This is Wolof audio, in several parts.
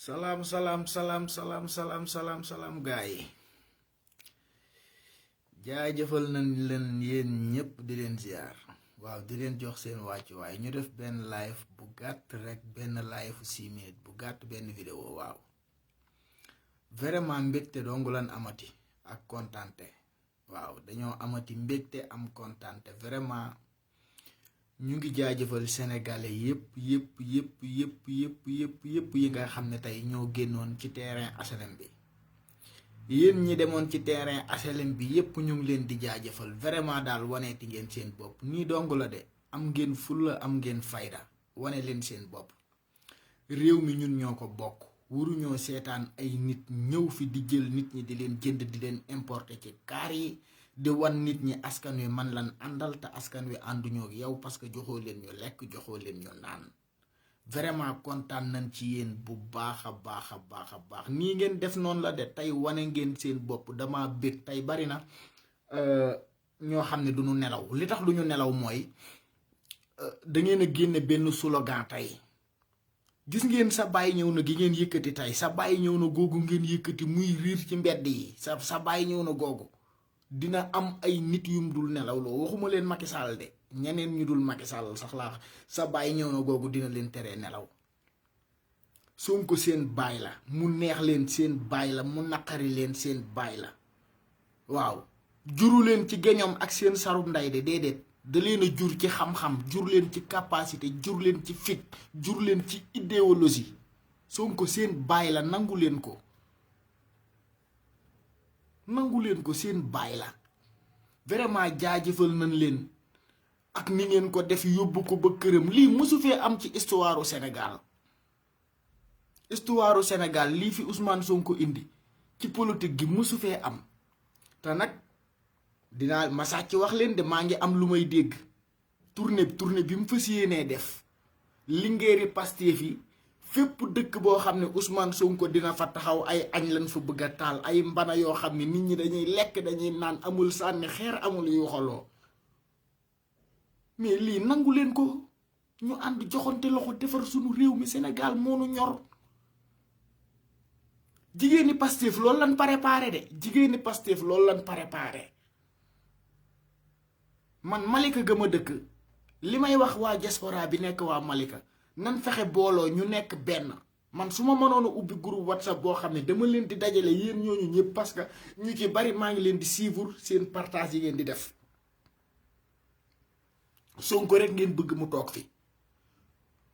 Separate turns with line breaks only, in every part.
Salam gaay jaajëfal nañ leen yéen ñëpp di leen ziar waaw di leen jox seen wàccu waaye ñu def benn live bu gàtt rek benn live 6 minutes bu gàtt benn vidéo waaw vraiment mbégte dongu lan amati ak kontante waaw dañoo amati mbégte am kontante vraiment ñu ngi jaajëfal sénégalais yépp yi nga xam ne tey ñoo génnoon ci terrain HLM bi yéen ñi demoon ci terrain HLM bi yépp ñu ngi leen di jaajëfal vraiment daal waneeti ngeen seen bopp nii dong la de am ngeen fulla am ngeen fayda wane leen seen bopp réew mi ñun ñoo ko bokk waruñoo seetaan ay nit ñëw fi di jël nit ñi di leen jënd di leen importer ci kaar yi di wan nit ñi askan wi man lan àndal te askan wi ànduñoo ak yow parce que joxoo leen ñu lekk joxoo leen ñu naan vraiment kontaan nañ ci yéen bu baax a baax nii ngeen def noonu la de tey wane ngeen seen bopp dama bég tey bari na ñoo xam ne duñu nelaw li tax duñu nelaw mooy da ngeen a génne benn slogan tey gis ngeen sa bàyyi ñëw na gi ngeen yëkkati tey sa bàyyi ñëw na googu ngeen yëkkati muy riir ci mbedd yi sa bàyyi ñëw na googu dina am ay nit yum dul nelaw loo waxuma leen Macky Sall de ñeneen ñu dul Macky Sall sax laa sa bàyyi ñëw na googu dina leen teree nelaw Sonko seen baay la mu neex leen seen baay la mu naqari leen seen baay la waaw juru leen ci geñoom ak seen sarub nday de déedéet da leen a jur ci xam-xam jur leen ci capacité jur leen ci fit jur leen ci idéologie Sonko seen baay la nangu leen ko seen baay la vraiment jaajëfal nañ leen ak ni ngeen ko def yóbbu ko ba këram lii mosu fee am ci histoire Sénégal lii fi Ousmane Sonko indi ci politique gi mosu fee am te nag dinaa ma sàcc wax leen de maa ngi am lu may dégg tournée bi mu fas yéenee def lingeeri Pastef yi fépp dëkk boo xam ne Ousmane Sonko dina fa taxaw ay añ lañ fa bëgg a taal ay mbana yoo xam ne nit ñi dañuy lekk dañuy naan amul sànni xeer amul yu xoloo mais lii nangu leen ko ñu ànd joxante loxo defar suñu réew mi Sénégal moo nu ñor jigéeni Pastef loolu lan préparé man Malika gëm a dëkk li may wax waa diaspora bi nekk waa Malika nan fexe booloo ñu nekk benn man su ma mënoon a ubbi groupe WhatsApp boo xam ne dama leen di dajale yéen ñooñu ñëpp parce que ñu ci bari maa ngi leen di suivre seen partage yi ngeen di def Sonko rek ngeen bëgg mu toog fi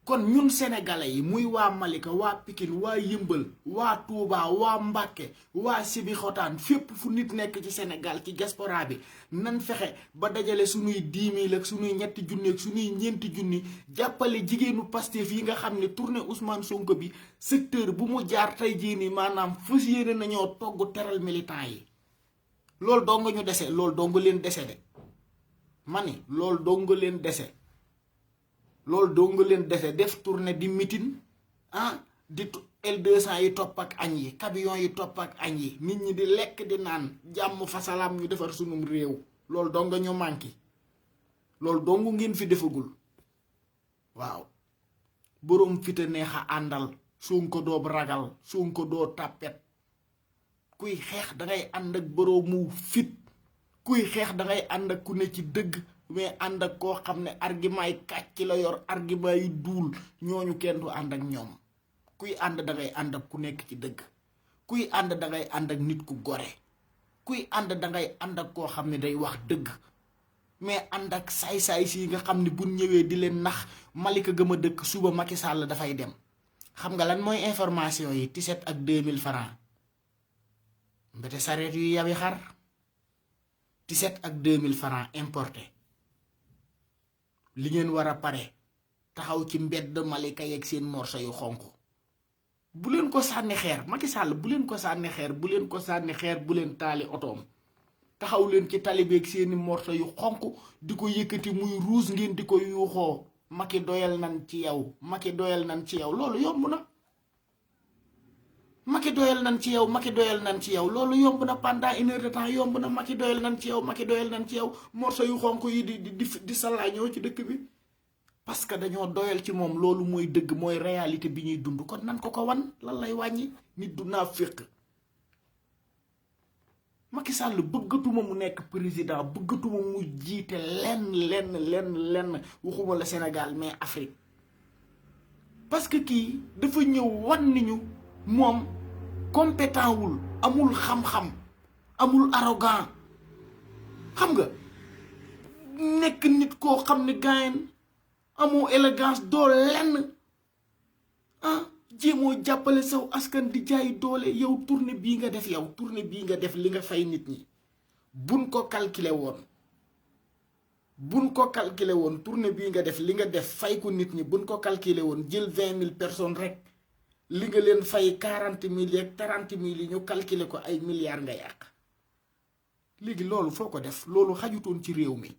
kon ñun sénégalais yi muy waa Malika waa Pikine waa Yëmbal waa Touba waa Mbàkke waa Sébikotane fépp fu nit nekk ci Sénégal ci diaspora bi nan fexe ba dajale suñuy 10 000 ak suñuy ñetti junni ak suñuy ñeenti junni jàppale jigéenu Pastef yi nga xam ne tournée Ousmane Sonko bi secteur bu mu jaar tey jii nii maanaam fas yéene nañoo togg teral militant yi loolu doo nga ñu dese loolu doo nga leen dese de mani loolu doo nga leen dese def tournée di meeting di L200 yi topp ak añ yi camion yi topp ak añ yi nit ñi di lekk di naan jàmm fa salaam ñu defar sunum réew loolu dong ñu manqué loolu dong ngeen fi defagul waaw boroom fita neex a àndal Sonko doo ragal Sonko doo tàppet kuy xeex dangay ànd ak boroomu fit kuy xeex dangay ànd ak ku ne ci dëgg mais ànd ak koo xam ne argument yi kàcc la yor argument yi duul ñooñu kenn du ànd ak ñoom kuy ànd dangay ànd ak ku nekk ci dëgg kuy ànd dangay ànd ak nit ku gore kuy ànd dangay ànd ak koo xam ne day wax dëgg mais ànd ak saay-saay si nga xam ne bu ñëwee di leen nax Malika gëm a dëkk suba Macky Sall dafay dem xam nga lan mooy information yi tiset ak 2000 francs mbete sareet yu yabi xar tiset ak 2000 francs importé li ngeen war a pare taxaw ci mbedd Malika yeeg seen morso yu xonq bu leen ko sànni xeer Macky Sall bu leen ko sànni xeer bu leen taali otoom taxaw leen ci talibeeg seeni morso yu xonq di ko yëkkati muy ruus ngeen di ko yuuxoo Macky doyal nan ci yow loolu yomb na Macky doyal nan ci yow loolu yomb na pendant 1 heure de temps yomb na Macky doyal nan ci yow morso yu xonq yi di salaañoo ci dëkk bi parce que dañoo doyal ci moom loolu mooy dëgg mooy réalité bi ñuy dund kon nan ko wan lan lay wàññi nit du naa féq Macky Sall bëggatuma mu nekk président bëggatuma mu jiite lenn waxuma la Sénégal mais Afrique parce que kii dafa ñëw wan ni ñu moom compétent wul amul xam-xam amul arrogant xam nga nekk nit koo xam ne gaayen amoo élégance doo lenn jéemoo jàppale saw askan di jaay doole yow tournée bii nga def li nga fay nit ñi buñ ko calculer woon tournée bii nga def li nga def fay ko nit ñi buñ ko calculer woon jël 20 000 personnes rek li nga leen fay 40 000 ak 30 000 yi ñu calculer ko ay milliards nga yàq léegi loolu foo ko def loolu xajutoon ci réew mi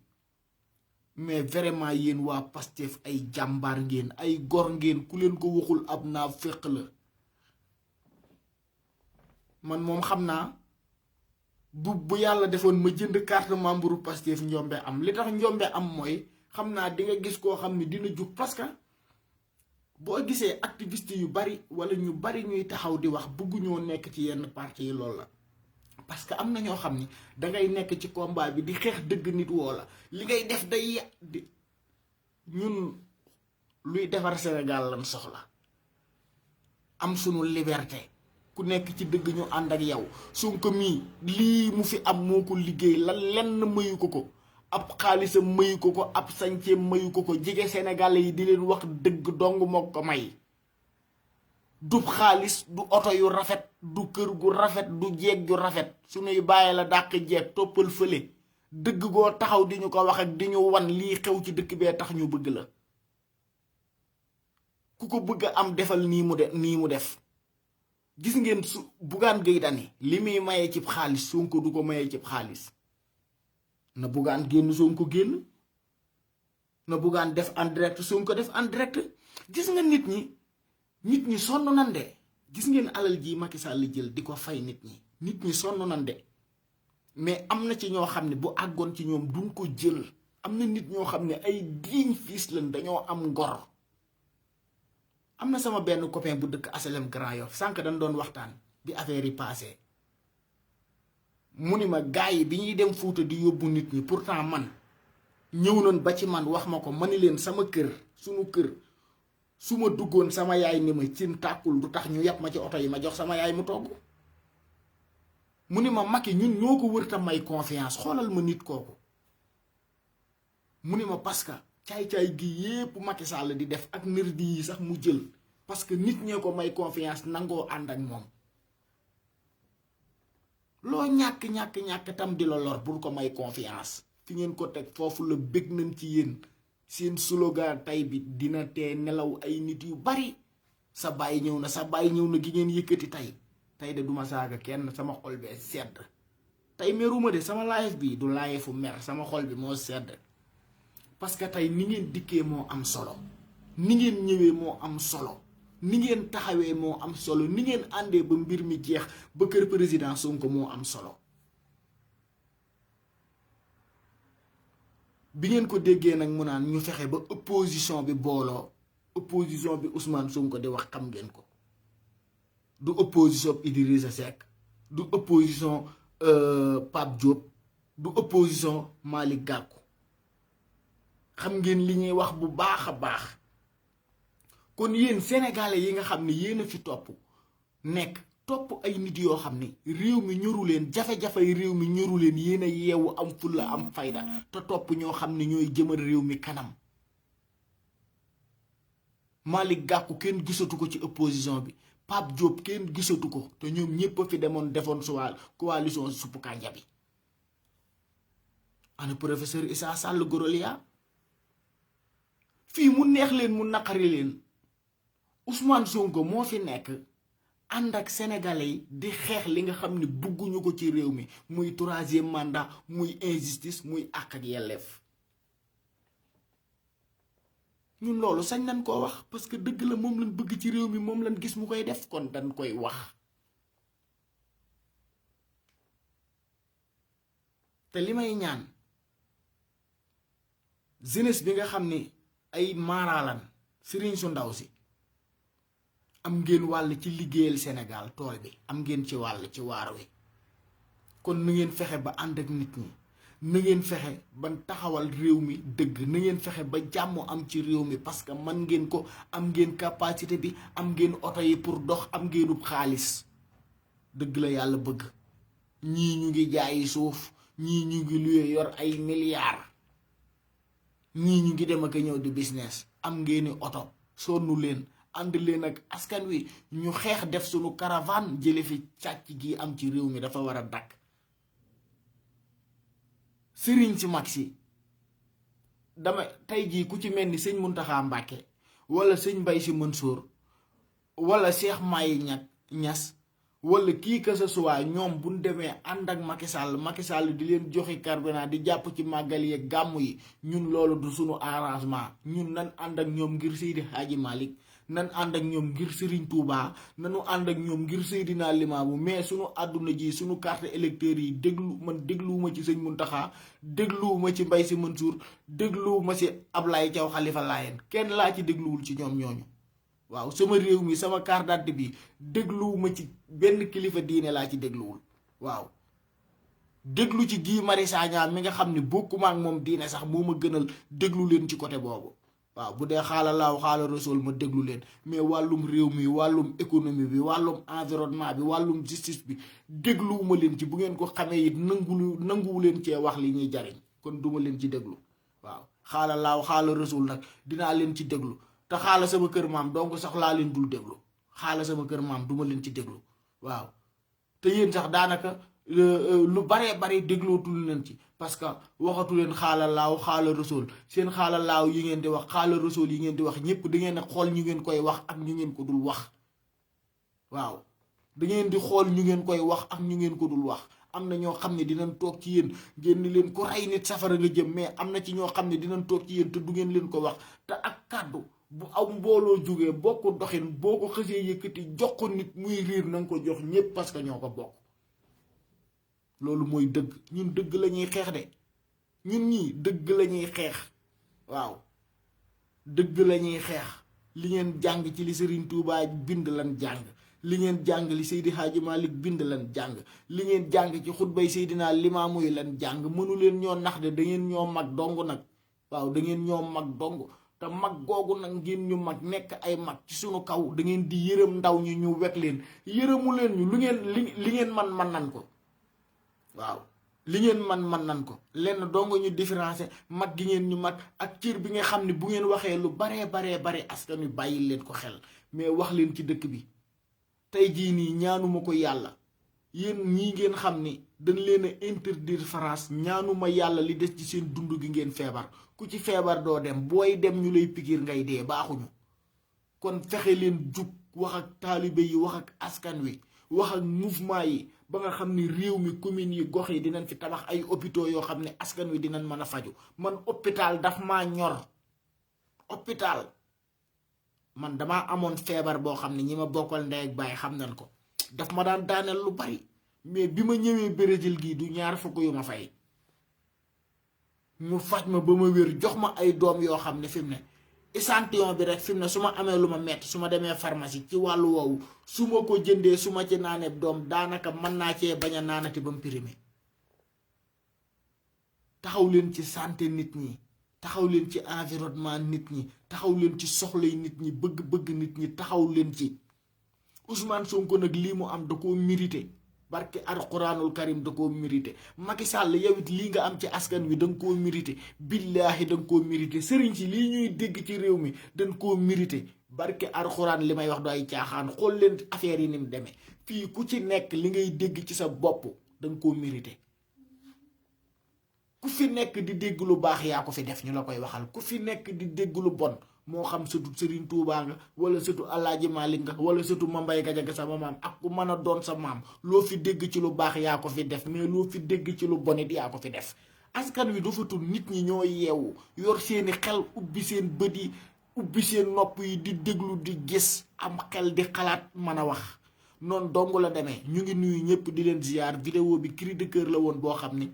mais vraiment yéen waa Pastef ay jàmbaar ngeen ay gor ngeen ku leen ko waxul ab naa féq la man moom xam naa bu yàlla defoon ma jënd carte membre Pastef njombe am li tax njombe am mooy xam naa di nga gis koo xam ne dina jug parce que boo gisee activiste yu bari wala ñu bari ñuy taxaw di wax bëgguñoo nekk ci yenn parti yi loolu la parce que am na ñoo xam ni dangay nekk ci combat bi di xeex dëgg nit woo la li ngay def day ñun luy defar Sénégal lan soxla am sunu liberté ku nekk ci dëgg ñu ànd ak yow Sonko mii lii mu fi am moo ko liggéey la lenn mayu ko ab xaalisam mayu ko ab sañceem mayu ko jege Sénégalais yi di leen wax dëgg dong moo ko may du xaalis du oto yu rafet du kër gu rafet du jeeg ju rafet suñuy bàyyi la dàq jeeg toppal fële dëgg goo taxaw di ñu ko wax ak di ñu wan lii xew ci dëkk bee tax ñu bëgg la ku ko bëgg a am defal nii mu def gis ngeen su Bougane Gueye Dany li muy mayee cib xaalis Sonko du ko mayee cib xaalis na Bougane génn Sonko génn na Bougane def en direct Sonko def en direct gis nga nit ñi sonn nan de gis ngeen alal ji Macky Sall jël di ko fay nit ñi sonn nan de mais am na ci ñoo xam ne bu àggoon ci ñoom duñ ko jël am na nit ñoo xam ne ay digne fils lañ dañoo am ngor am na sama benn copain bu dëkk HLM Grand Yoff sànq dañ doon waxtaan bi affaire yi passé mu ni ma gars yi bi ñuy dem Fuuta di yóbbu nit ñi pourtant man ñëw nañ ba ci man wax ma ko ma ni leen sama kër sunu kër su ma duggoon sama yaay ni ma cin tàkkul du tax ñu yàpp ma ci oto yi ma jox sama yaay mu togg mu ni ma Macky ñun ñoo ko wërta may confiance xoolal ma nit kooku mu ni ma parce que caay-caay gi yépp Macky Sall di def ak nerdi yi sax mu jël parce que nit ñee ko may confiance nangoo ànd ak moom loo ñàkk tam di la lor bul ko may confiance fi ngeen ko teg foofu la bég nañ ci yéen seen slogan tay bi dina tee nelaw ay nit yu bari sa baay ñëw na gi ngeen yëkkati tey de duma saaga kenn sama xol bee sedd tey meruma de sama live bi du live fu mer sama xol bi moo sedd parce que tey ni ngeen dikkee moo am solo ni ngeen ñëwee moo am solo ni ngeen taxawee moo am solo ni ngeen àndee ba mbir mi jeex ba kër président Sonko moo am solo bi ngeen ko déggee nag mu naan ñu fexe ba opposition bi booloo opposition bi Ousmane Sonko di wax xam ngeen ko du opposition Idrissa Seck du opposition Pape Diop du opposition Malick Gakou xam ngeen li ñuy wax bu baax a baax kon yéen sénégalais yi nga xam ne yéen a fi topp ay nit yoo xam ne réew mi ñoru leen jafe-jafey réew mi ñoru leen yéen a yeewu am fulla am fayda te topp ñoo xam ne ñooy jëmal réew mi kanam Malick Gakou kenn gisatu ko ci opposition bi Pape Diop kenn gisatu ko te ñoom ñépp a fi defoon suwaal coalition suppu kànja bi ana professeur Issa Sall Gorolia fii mu neex leen mu naqari leen Ousmane Sonko moo fi nekk ànd ak sénégalais yi di xeex li nga xam ne bugguñu ko ci réew mi muy troisième mandat muy injustice muy àq ak yelleef ñun loolu sañ nañ koo wax parce que dëgg la moom lañ bëgg ci réew mi moom lañ gis mu koy def kon dañ koy wax te li may ñaan jeunesse bi nga xam ni ay maaraalan sëriñ su ndaw si am ngeen wàll ci liggéeyal Sénégal tool bi am ngeen ci wàll ci waar wi kon na ngeen fexe ba ànd ak nit ñi na ngeen fexe ba taxawal réew mi dëgg na ngeen fexe ba jàmm am ci réew mi parce que man ngeen ko am ngeen capacité bi am ngeen oto yi pour dox am ngeenub xaalis dëgg la yàlla bëgg ñii ñu ngi jaayi suuf ñii ñu ngi luye yor ay milliards ñii ñu ngi dem ak ñëw di business am ngeeni oto sonnu leen ànd leen ak askan wi ñu xeex def sunu caravane jële fi càcc gi am ci réew mi dafa war a dakk sëriñ si mag si dama tey jii ku ci mel ni sëñ Muntaxa Mbàkke wala sëñ Mbay Si Mansour wala Cheikh Maye Ñas wala kii que ce soit ñoom bu ñu demee ànd ak Macky Sall di leen joxe carburant di jàpp ci màggal yeeg gàmmu yi ñun loolu du sunu arrangement ñun nan ànd ak ñoom ngir Seydi Hadji Malick nan ànd ak ñoom ngir Serigne Touba nanu ànd ak ñoom ngir Seydina Limaamu mais sunu àdduna ji sunu carte électeur yi dégluwuma ci sëñ Muntaxa dégluwuma ci Mbay Si Mansour dégluwuma ci Ablaye Thiaw Xalifa Laayeen kenn laa ci dégluwul ci ñoom ñooñu waaw sama réew mi sama carte d'identité bi dégluwuma ci benn kilifa diine laa ci dégluwul waaw déglu ci Guy Marius Sagna mi nga xam ne bokkuma ak moom diine sax moo ma gënal déglu leen ci côté boobu waaw bu dee xaala laaw xaala rasul ma déglu leen mais wàllum réew mi wàllum économie bi wàllum environnement bi wàllum justice bi dégluwuma leen ci bu ngeen ko xamee it nanguwu leen cee wax li ñuy jariñ kon duma leen ci déglu waaw xaala laaw xaala rasul nag dinaa leen ci déglu te xaala sama kër maam donc sax laa leen dul déglu xaala sama kër maam duma leen ci déglu waaw te yéen sax daanaka lu bare déglootul leen ci parce que waxatu leen xaala laaw xaala rasul seen xaala laaw yi ngeen di wax xaala rasul yi ngeen di wax ñëpp da ngeen a xool ñu ngeen koy wax ak ñu ngeen ko dul wax waaw da ngeen di xool ñu ngeen koy wax ak ñu ngeen ko dul wax am na ñoo xam ne dinañ toog ci yéen ngeen ni leen ku rey nit safara nga jëm mais am na ci ñoo xam ne dinañ toog ci yéen te du ngeen leen ko wax te ak kàddu bu aw mbooloo jógee boo ko doxin boo ko xësee yëkkati jox ko nit muy riir na nga ko jox ñépp parce que ñoo ko bokk loolu mooy dëgg ñun dëgg la ñuy xeex de ñun ñii dëgg la ñuy xeex waaw dëgg la ñuy xeex li ngeen jàng ci li Serigne Touba bind lan jàng li ngeen jàng li Seydi Hadji Malick bind lan jàng li ngeen jàng ci xutbay Seydina Limaamu yi lan jàng mënu leen ñoo nax de da ngeen ñoo mag dong nag waaw da ngeen ñoo mag dong te mag googu nag ngeen ñu mag nekk ay mag ci sunu kaw da ngeen di yërëm ndaw ñi ñu wekk leen yërëmu leen ñu lu ngeen li ngeen man nan ko waaw li ngeen man nan ko lenn dong ñu différencé mag gi ngeen ñu mag ak cër bi nga xam ne bu ngeen waxee lu bare askan wi bàyyi leen ko xel mais wax leen ci dëkk bi tey jii nii ñaanuma ko yàlla yéen ñii ngeen xam ni dañ leen a interdire France ñaanuma yàlla li des ci seen dund gi ngeen feebar ku ci feebar doo dem booy dem ñu lay pikiir ngay dee baaxuñu kon fexe leen jug wax ak taalibe yi wax ak askan wi wax ak mouvement yi ba nga xam ni réew mi communes yi gox yi dinañ fi tabax ay hôpitaux yoo xam ne askan wi dinañ mën a faju man hôpital daf maa ñor hôpital man damaa amoon feebar boo xam ne ñi ma bokkal ndey ak baay xam nañ ko daf ma daan daaneel lu bari mais bi ma ñëwee Brésil gii du ñaar fukk yu ma fay ñu faj ma ba ma wér jox ma ay doom yoo xam ne fi mu ne échantillon bi rek fi mu ne su ma amee lu ma metti su ma demee pharmacie ci wàllu woowu su ma ko jëndee su ma ci naanee doom daanaka mën naa cee bañ a naanati ba mu périmé taxaw leen ci santé nit ñi taxaw leen ci environnement nit ñi taxaw leen ci soxlay nit ñi bëgg-bëgg nit ñi taxaw leen ci Ousmane Sonko nag lii mu am da koo mérité barke alquranul karim da koo mérité Macky Sall yow it lii nga am ci askan wi da nga koo mérité billaahi da nga koo mérité sëriñ si lii ñuy dégg ci réew mi dañ koo mérité barke alquran li may wax do ay caaxaan xool leen affaire yi ni mu demee fii ku ci nekk li ngay dégg ci sa bopp da nga koo mérité ku fi nekk di dégg lu baax yaa ko fi def ñu la koy waxal ku fi nekk di dégg lu bon moo xam sëtu Serigne Touba nga wala sëtu Alaaji Malick nga wala sëtu Mambay Gajaga sama maam ak ku mën a doon sa maam loo fi dégg ci lu baax yaa ko fi def mais loo fi dégg ci lu bon it yaa ko fi def askan wi dafa tul nit ñi ñoo yeewu yor seeni xel ubbi seen bët yi ubbi seen nopp yi di déglu di gis am xel di xalaat mën a wax noonu dong la demee ñu ngi nuyu ñëpp di leen ziar vidéo bi cri de cœur la woon boo xam ni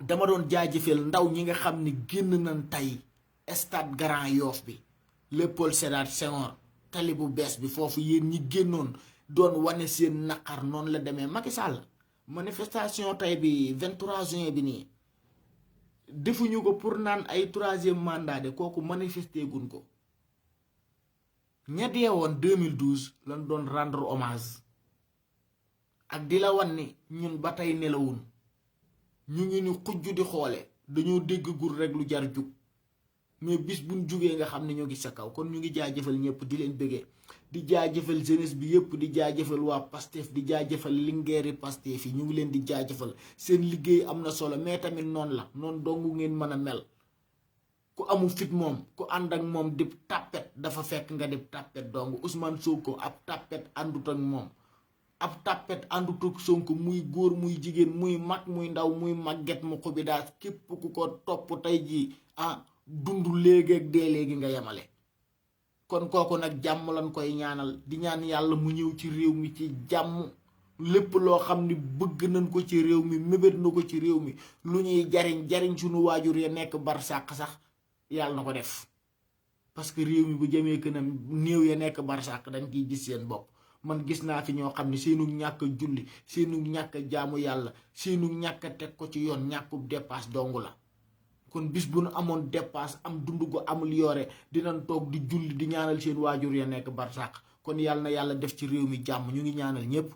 dama doon jaajëfal ndaw ñi nga xam ni génn nañ tey stade Grand Yoff bi Léopold Sédar Senghor tali bu bees bi foofu yéen ñi génnoon doon wane seen naqar noonu la demee. Macky Sall manifestation tey bi 23 juin bi nii defuñu ko pour naan ay 3e mandat de kooku manifesté gun ko. ña dee woon 2012 lan doon rendre hommage ak di la wan ni ñun ba tey nelawun ñu ngi ni xujju di xoole dañoo dégg gur rek lu jar jug mais bis buñ jugee nga xam ne ñoo ngi sa kaw. kon ñu ngi jaajëfal ñëpp di leen bëggee di jaajëfal jeunesse bi yëpp di jaajëfal waa Pastef di jaajëfal lingeeri Pastef yi ñu ngi leen di jaajëfal seen liggéey am na solo mais tamit noonu la noonu dongu ngeen mën a mel. ku amul fit moom ku ànd ak moom dib tàppet dafa fekk nga dib tàppet dong. Ousmane Sonko ab tàppet àndut ak moom ab tàppet àndut ak Sonko muy góor muy jigéen muy mag muy ndaw muy màgget mu xubi daas képp ku ko topp tey jii dund léegi ak dee léegi nga yemale. kon kooku nag jàmm lañ koy ñaanal di ñaan yàlla mu ñëw ci réew mi ci jàmm. lépp loo xam ni bëgg nañ ko ci réew mi mébét na ko ci réew mi lu ñuy jariñ suñu waajur ya nekk barsàq sax yàlla na ko def parce que réew mi bu jëmee kanam néew ya nekk barsàq dañ ciy gis seen bopp. man gis naa fi ñoo xam ne seenu ñàkk a julli seenu ñàkk a jaamu yàlla seenu ñàkk a teg ko ci yoon ñàkkub dépasse dong la. kon bis bu nu amoon dépasse am dund gu amul yore dinañ toog di julli di ñaanal seen waajur ya nekk barsàq. kon yàlla na yàlla def ci réew mi jàmm ñu ngi ñaanal ñëpp.